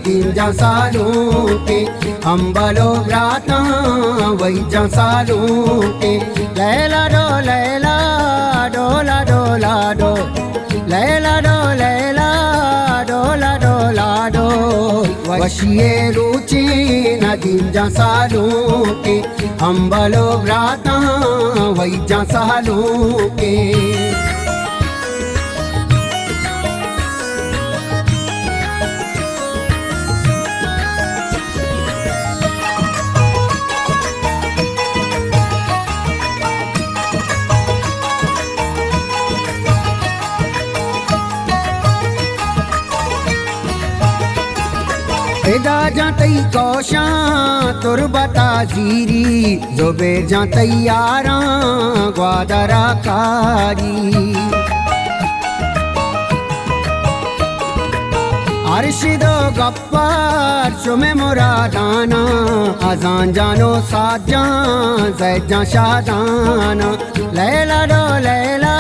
नदीं जा सालों के अम्बलो व्राता वही जा सालों के लैला डो लैला डोला डोला डो लैला डो लैला डोला डोला डो वशिये रुचि नदीं जा सालों के अम्बलो व्राता वही जा सालों के एदा जातई कौशा तुरबता जीरी जोबे जातई यारा ग्वादरा कारी अर्शिदो गप्पार शुमे मुरादाना अजान जानो साजान जैजा शादाना लैला डो लैला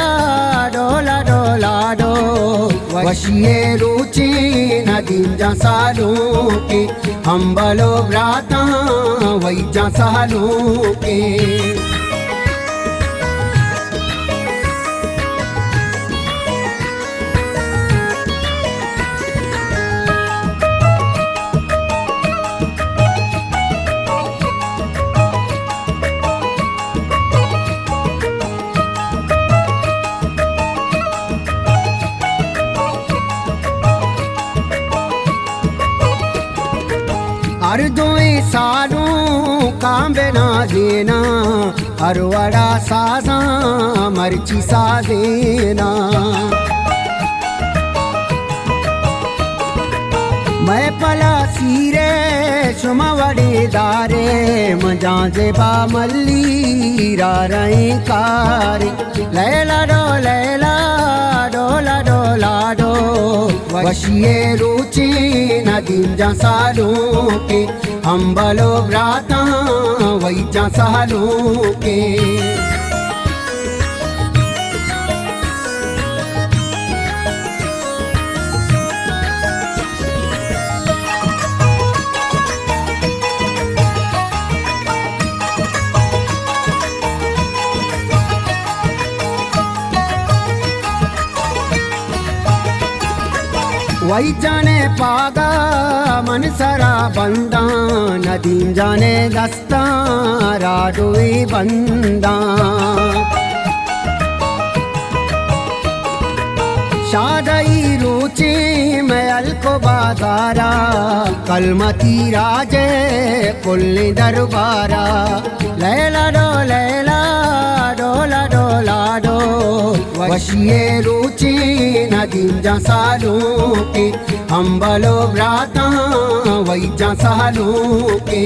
डोला डोला डो वशिये रुचि नदीं जा सालों के अम्बलो व्राता वही जा सालों के हर दोए सालों कांबे ना देना हर वड़ा साजा मर्ची सा देना मैं पला सीरे शुमा वड़े दारे मजा जेबा मल्ली रा रहे कारी लैला डो लैला डोला डोला डो वशिये रुचि नदीं जा सालों के अम्बलो व्राता वही जा सालों के वही जाने पागा मन सरा बंदा नदीं जाने दस्ता राडोई बंदा शादई रुचि मैं अलको बाजारा कलमती राजे कुल्ली दरबारा लैला डो लैला डोला डोला डो वशिये रुचि नदीं जा सालों के अम्बलो व्राता वही जा सालों के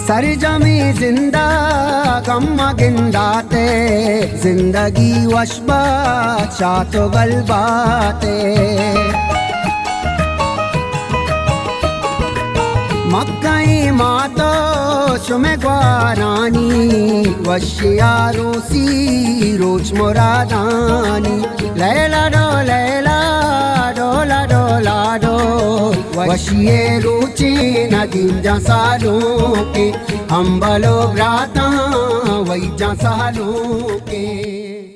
सरजमी जिंदा गम्मा गिंदाते जिंदगी वशबा चातो गलबाते मक्कई मातो शुमे ग्वारानी वशिया रूसी रोज मुरादानी लैला डो लैला डोला डोला डो वशिये रुचि नदीं जा सालों के अम्बलो व्राता वही जा सालों के